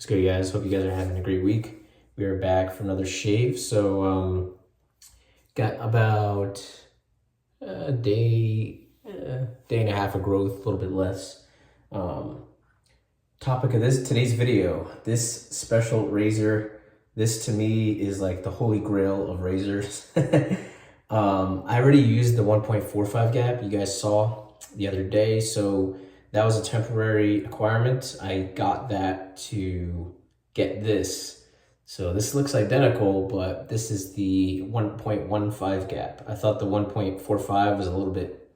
What's good, you guys? Hope you guys are having a great week. We are back for another shave. So, got about a day and a half of growth, a little bit less. Topic of today's video, this special razor, this to me is like the holy grail of razors. I already used the 1.45 gap you guys saw the other day, so that was a temporary acquirement. I got that to get this. So this looks identical, but this is the 1.15 gap. I thought the 1.45 was a little bit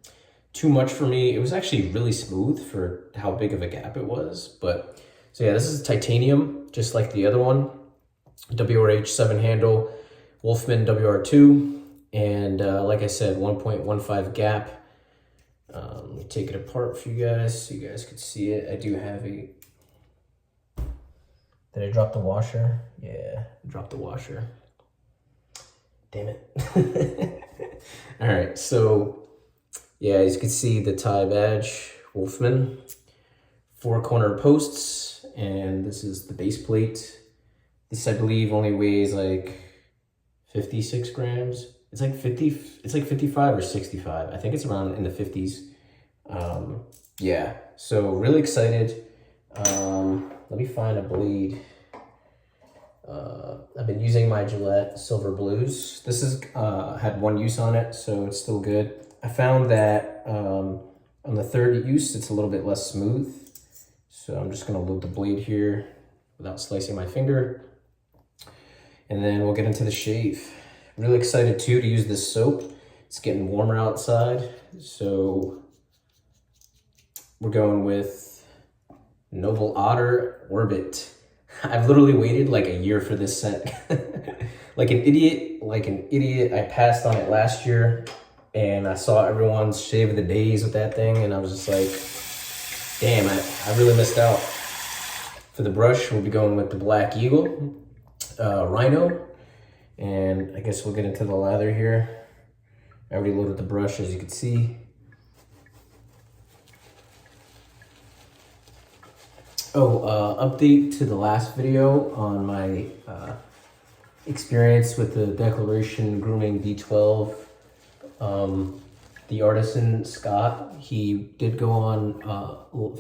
too much for me. It was actually really smooth for how big of a gap it was. But so yeah, this is titanium, just like the other one. WR7 handle, Wolfman WR2. And like I said, 1.15 gap. Let me take it apart for you guys so you guys could see it. I do have a... Did I drop the washer? Yeah, I dropped the washer. Damn it. All right, so yeah, as you can see, the tie badge, Wolfman, 4 corner posts, and this is the base plate. This, I believe, only weighs like 56 grams. It's like 55 or 65. I think it's around in the 50s. Yeah, so really excited. Let me find a blade. I've been using my Gillette Silver Blues. This is had one use on it, so it's still good. I found that on the third use, it's a little bit less smooth. So I'm just gonna load the blade here without slicing my finger. And then we'll get into the shave. Really excited too to use this soap. It's getting warmer outside, so we're going with Otter Orbit. I've literally waited like a year for this scent. like an idiot, I passed on it last year and I saw everyone's shave of the days with that thing and I was just like, damn, I really missed out. For the brush, we'll be going with the Black Eagle, Rhino. And I guess we'll get into the lather here. I already loaded the brush, as you can see. Update to the last video on my experience with the Declaration Grooming B12. The artisan, Scott, he did go on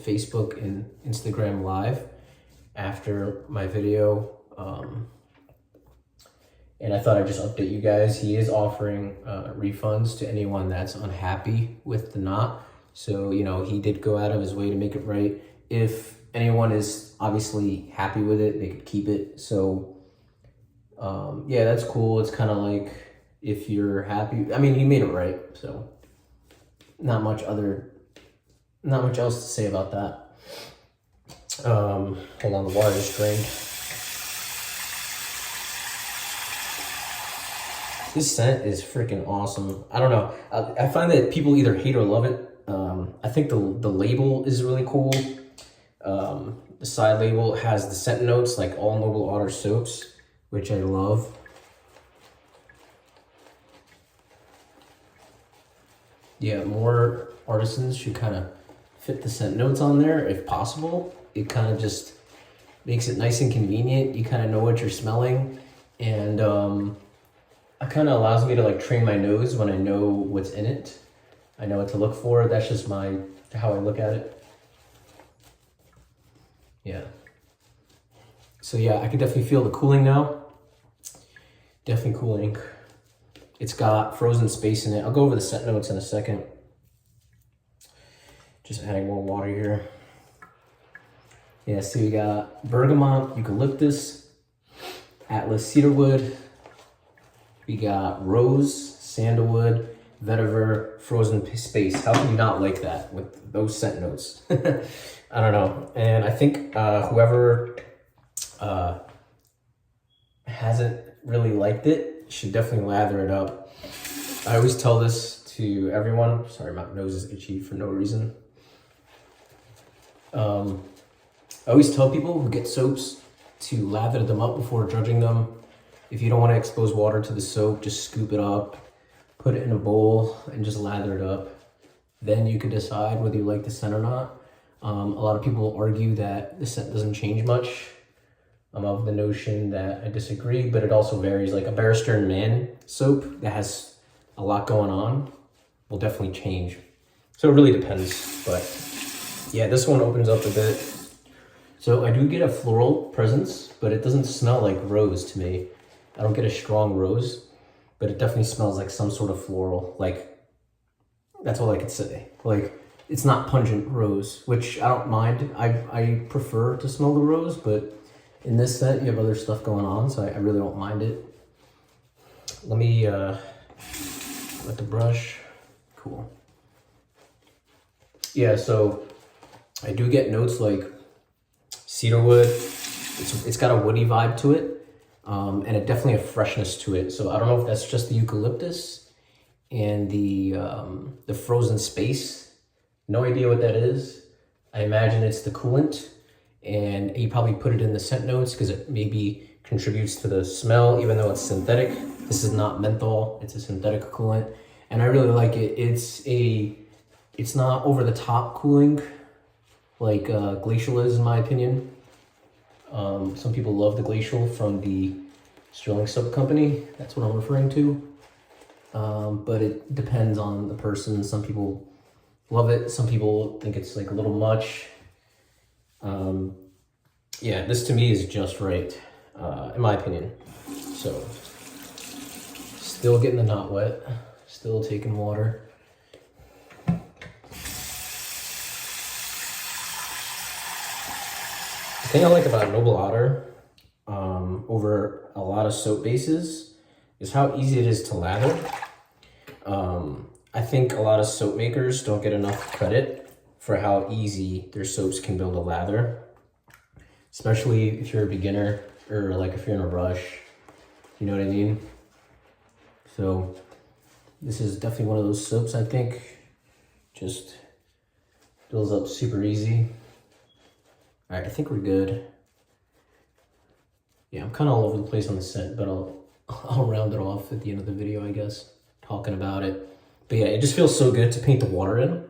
Facebook and Instagram Live after my video. And I thought I'd just update you guys. He is offering refunds to anyone that's unhappy with the knot. So, you know, he did go out of his way to make it right. If anyone is obviously happy with it, they could keep it. So, yeah, that's cool. It's kind of like if you're happy. I mean, he made it right. So, not much else to say about that. Hold on, the water just drained. This scent is freaking awesome. I don't know. I find that people either hate or love it. I think the label is really cool. The side label has the scent notes like all Noble Otter soaps, which I love. Yeah, more artisans should kind of fit the scent notes on there if possible. It kind of just makes it nice and convenient. You kind of know what you're smelling, and it kind of allows me to like train my nose when I know what's in it. I know what to look for. That's just how I look at it. Yeah. So yeah, I can definitely feel the cooling now. Definitely cooling. It's got frozen space in it. I'll go over the scent notes in a second. Just adding more water here. Yeah, so we got bergamot, eucalyptus, Atlas cedarwood. We got rose, sandalwood, vetiver, frozen space. How can you not like that with those scent notes? I don't know. And I think whoever hasn't really liked it should definitely lather it up. I always tell this to everyone. Sorry, my nose is itchy for no reason. I always tell people who get soaps to lather them up before judging them. If you don't want to expose water to the soap, just scoop it up, put it in a bowl, and just lather it up. Then you can decide whether you like the scent or not. A lot of people argue that the scent doesn't change much. I'm of the notion that I disagree, but it also varies. Like a Bear Stearns Man soap that has a lot going on will definitely change. So it really depends, but yeah, this one opens up a bit. So I do get a floral presence, but it doesn't smell like rose to me. I don't get a strong rose, but it definitely smells like some sort of floral. Like, that's all I could say. Like, it's not pungent rose, which I don't mind. I prefer to smell the rose, but in this scent, you have other stuff going on, so I really don't mind it. Let me wet the brush. Cool. Yeah, so I do get notes like cedarwood. It's got a woody vibe to it, and it definitely a freshness to it. So I don't know if that's just the eucalyptus and the frozen space. No idea what that is. I imagine it's the coolant, and you probably put it in the scent notes because it maybe contributes to the smell, even though it's synthetic. This is not menthol, it's a synthetic coolant, and I really like it. It's not over the top cooling like Glacial is, in my opinion. Some people love the Glacial from the Sterling Soap Company. That's what I'm referring to. But it depends on the person. Some people love it. Some people think it's like a little much. Yeah, this to me is just right, in my opinion. So, still getting the knot wet. Still taking water. The thing I like about Noble Otter over a lot of soap bases is how easy it is to lather. I think a lot of soap makers don't get enough credit for how easy their soaps can build a lather, especially if you're a beginner or like if you're in a rush, you know what I mean? So this is definitely one of those soaps I think just builds up super easy. All right, I think we're good. Yeah, I'm kind of all over the place on the scent, but I'll round it off at the end of the video, I guess, talking about it. But yeah, it just feels so good to paint the water in.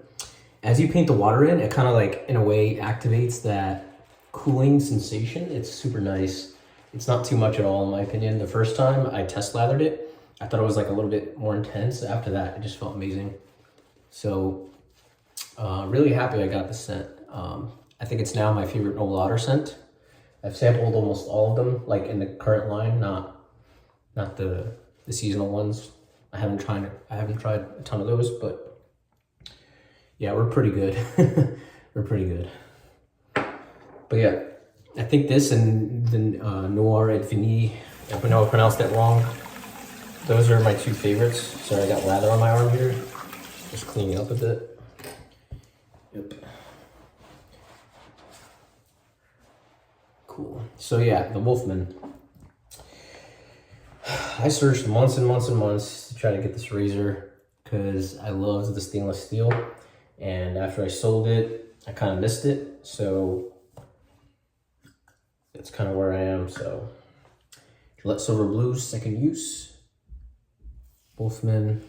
As you paint the water in, it kind of like, in a way, activates that cooling sensation. It's super nice. It's not too much at all, in my opinion. The first time I test lathered it, I thought it was like a little bit more intense. After that, it just felt amazing. So, really happy I got the scent. I think it's now my favorite Noble Otter scent. I've sampled almost all of them, like in the current line, not the seasonal ones. I haven't tried a ton of those, but yeah, we're pretty good. We're pretty good. But yeah, I think this and the Noir et Fini, I know I pronounced that wrong. Those are my two favorites. Sorry, I got lather on my arm here. Just cleaning up a bit. Yep. Cool. So yeah, the Wolfman. I searched months and months and months to try to get this razor because I loved the stainless steel. And after I sold it, I kind of missed it. So that's kind of where I am. So Gillette Silver Blues, second use. Wolfman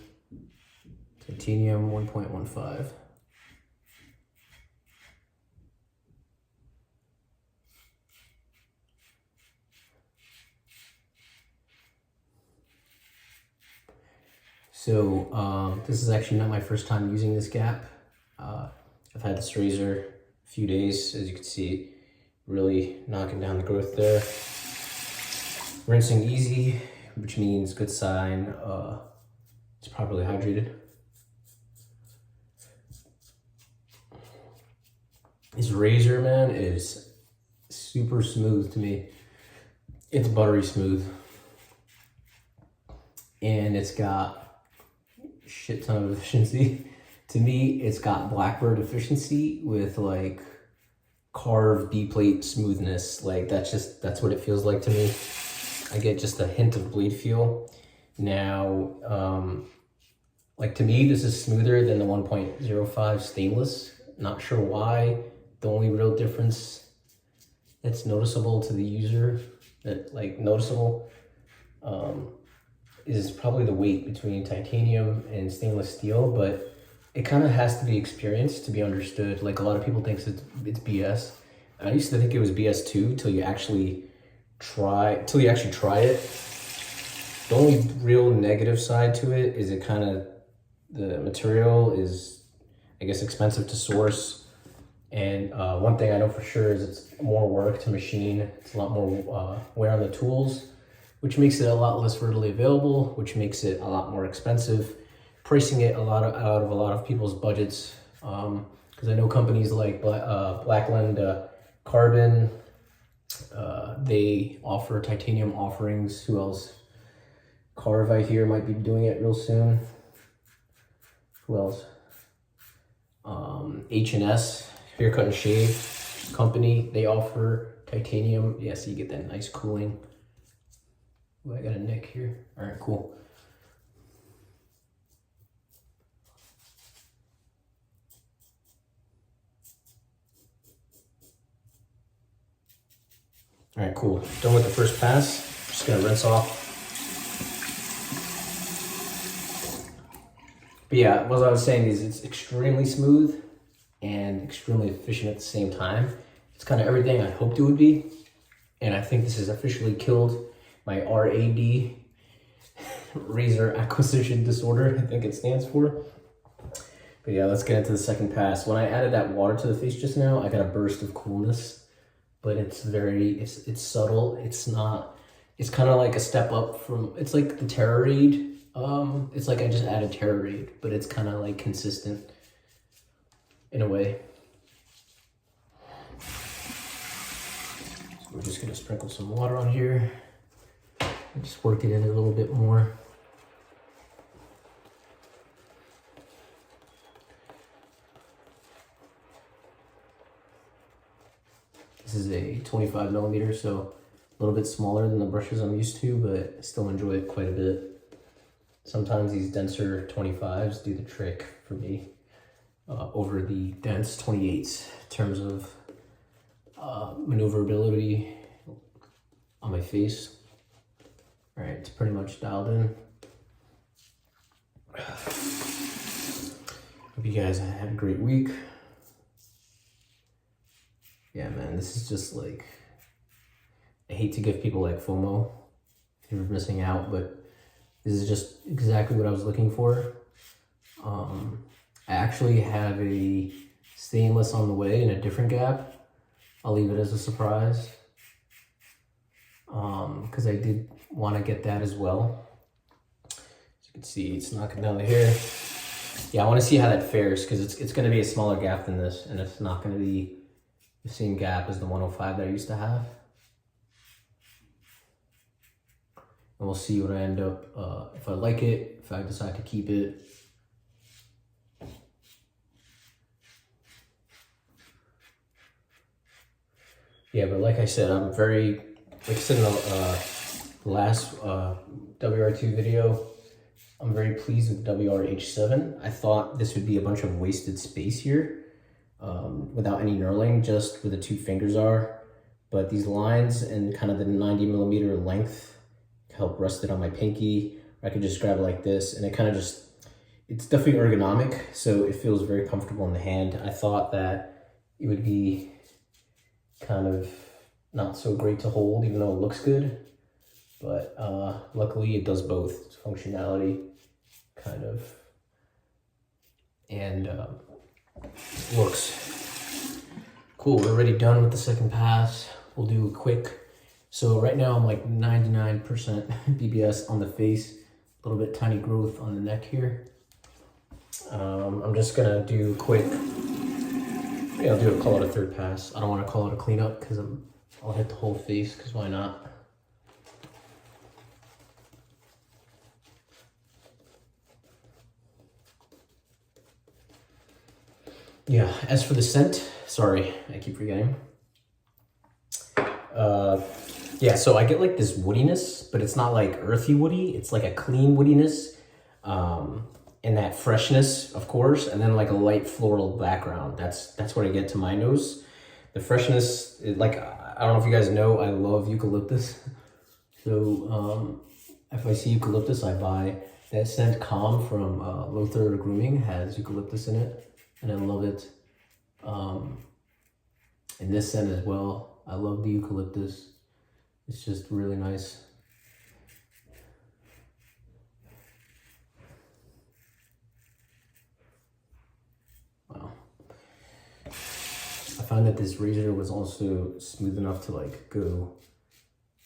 Titanium 1.15. So this is actually not my first time using this gap. I've had this razor a few days, as you can see, really knocking down the growth there. Rinsing easy, which means good sign it's properly hydrated. This razor, man, is super smooth to me. It's buttery smooth. And it's got shit ton of efficiency. To me, it's got Blackbird efficiency with like carved B-plate smoothness. Like that's what it feels like to me. I get just a hint of blade feel. Now, like to me, this is smoother than the 1.05 stainless. Not sure why. The only real difference that's noticeable to the user, is probably the weight between titanium and stainless steel, but it kind of has to be experienced to be understood. Like a lot of people think it's BS. I used to think it was BS too, till you actually till you actually try it. The only real negative side to it is the material is, I guess, expensive to source. And one thing I know for sure is it's more work to machine. It's a lot more wear on the tools, which makes it a lot less readily available, which makes it a lot more expensive, pricing it out of a lot of people's budgets. Because I know companies like Blackland Carbon, they offer titanium offerings. Who else? Carve, I hear, might be doing it real soon. Who else? H&S, Haircut and Shave Company, they offer titanium. Yeah, so you get that nice cooling. Ooh, I got a nick here. All right, cool. All right, cool. Done with the first pass. Just gonna rinse off. But yeah, what I was saying is it's extremely smooth and extremely efficient at the same time. It's kind of everything I hoped it would be. And I think this has officially killed my RAD, razor acquisition disorder, I think it stands for. But yeah, let's get into the second pass. When I added that water to the face just now, I got a burst of coolness, but it's it's subtle. It's kind of like a step up from, it's like the Terrorade. It's like I just added Terrorade, but it's kind of like consistent in a way. So we're just gonna sprinkle some water on here. I just worked it in a little bit more. This is a 25 millimeter, so a little bit smaller than the brushes I'm used to, but I still enjoy it quite a bit. Sometimes these denser 25s do the trick for me over the dense 28s in terms of maneuverability on my face. All right, it's pretty much dialed in. Hope you guys had a great week. Yeah, man, this is just like, I hate to give people like FOMO if you're missing out, but this is just exactly what I was looking for. I actually have a stainless on the way in a different gap. I'll leave it as a surprise. Because I did want to get that as well. As you can see, it's knocking down the hair. Yeah, I want to see how that fares, because it's going to be a smaller gap than this, and it's not going to be the same gap as the 105 that I used to have. And we'll see what I end up, if I like it, if I decide to keep it. Yeah, but like I said, I'm very, like I said in the last WR2 video, I'm very pleased with WR-H7. I thought this would be a bunch of wasted space here without any knurling, just where the two fingers are. But these lines and kind of the 90 millimeter length help rest it on my pinky. I could just grab it like this, and it kind of just, it's definitely ergonomic, so it feels very comfortable in the hand. I thought that it would be kind of not so great to hold, even though it looks good. But luckily it does both. It's functionality, kind of, and looks cool. We're already done with the second pass. We'll do a quick, so right now I'm like 99% BBS on the face, a little bit tiny growth on the neck here. I'm just gonna do quick, yeah, call it a third pass. I don't want to call it a cleanup because I'll hit the whole face, because why not? Yeah, as for the scent, sorry, I keep forgetting. Yeah, so I get like this woodiness, but it's not like earthy woody. It's like a clean woodiness, and that freshness, of course, and then like a light floral background. That's what I get to my nose. The freshness, like, I don't know if you guys know, I love eucalyptus. So if I see eucalyptus, I buy. That scent Calm from Lather Grooming has eucalyptus in it, and I love it. And this scent as well, I love the eucalyptus. It's just really nice. Wow. I found that this razor was also smooth enough to like go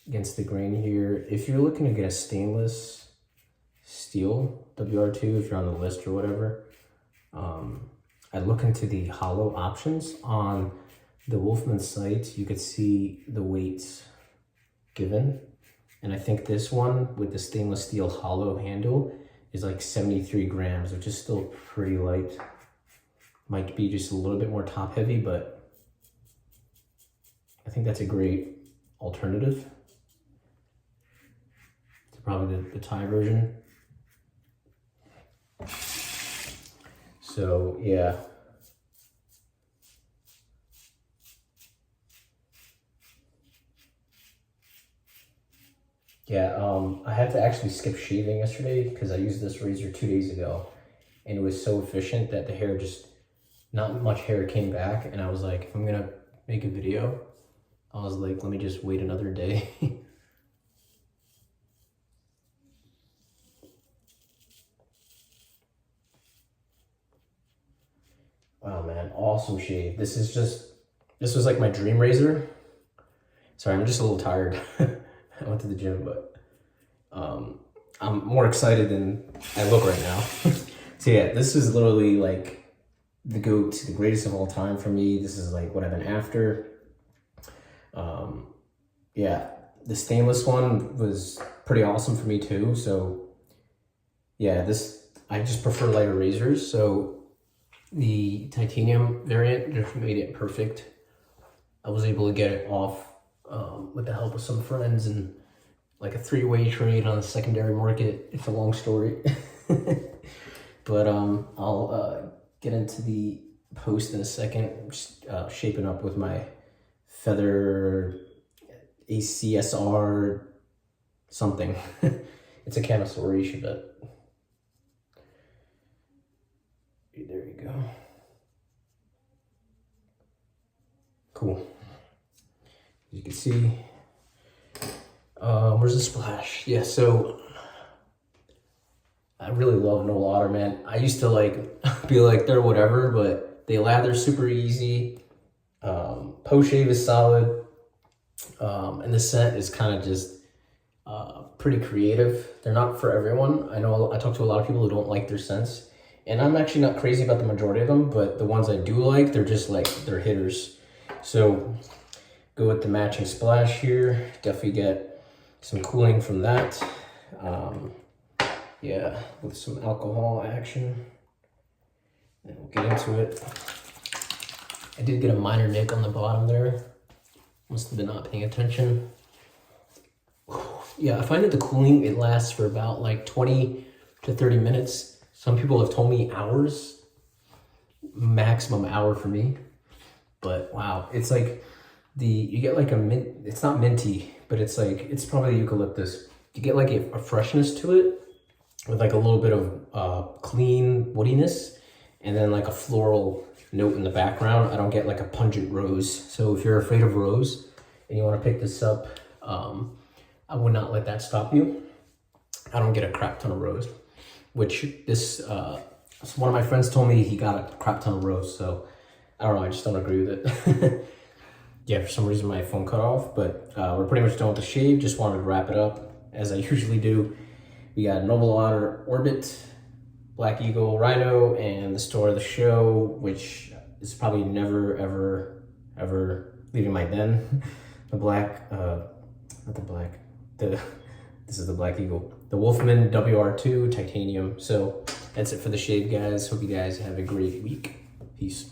against the grain here. If you're looking to get a stainless steel WR2, if you're on the list or whatever, I'd look into the hollow options on the Wolfman site. You could see the weights given, and I think this one with the stainless steel hollow handle is like 73 grams, which is still pretty light. Might be just a little bit more top heavy, but I think that's a great alternative to probably the Thai version. So yeah. I had to actually skip shaving yesterday because I used this razor 2 days ago, and it was so efficient that the hair just, not much hair came back, and I was like, if I'm gonna make a video, I was like, let me just wait another day. Wow, man, awesome shave. This was like my dream razor. Sorry, I'm just a little tired. I went to the gym, but I'm more excited than I look right now. So yeah, this is literally like the GOAT, the greatest of all time for me. This is like what I've been after. Yeah, the stainless one was pretty awesome for me too. So yeah, I just prefer lighter razors. So the titanium variant just made it perfect. I was able to get it off with the help of some friends and like a 3-way trade on the secondary market. It's a long story. But I'll get into the post in a second. I'm just shaping up with my Feather ACSR something. It's a canisterization, but there you go. Cool. As you can see, where's the splash? Yeah, so I really love no Otter, man. I used to like be like they're whatever, but they lather super easy. Post shave is solid, and the scent is kind of just pretty creative. They're not for everyone. I know I talk to a lot of people who don't like their scents, and I'm actually not crazy about the majority of them, but the ones I do like, they're just like, they're hitters. So go with the matching splash here. Definitely get some cooling from that. Yeah, with some alcohol action. And we'll get into it. I did get a minor nick on the bottom there. Must have been not paying attention. Yeah, I find that the cooling, it lasts for about like 20 to 30 minutes. Some people have told me hours, maximum hour for me. But wow, it's like you get like a mint, it's not minty, but it's like, it's probably eucalyptus. You get like a freshness to it with like a little bit of clean woodiness, and then like a floral note in the background. I don't get like a pungent rose. So if you're afraid of rose and you want to pick this up, I would not let that stop you. I don't get a crap ton of rose, which this, one of my friends told me he got a crap ton of rose. So I don't know, I just don't agree with it. Yeah, for some reason my phone cut off, but we're pretty much done with the shave. Just wanted to wrap it up as I usually do. We got Noble Otter Orbit, Black Eagle Rhino, and the store of the show, which is probably never, ever, ever leaving my den. The black, not the black, this is the Black Eagle. The Wolfman WR2 Titanium. So that's it for the shave, guys. Hope you guys have a great week. Peace.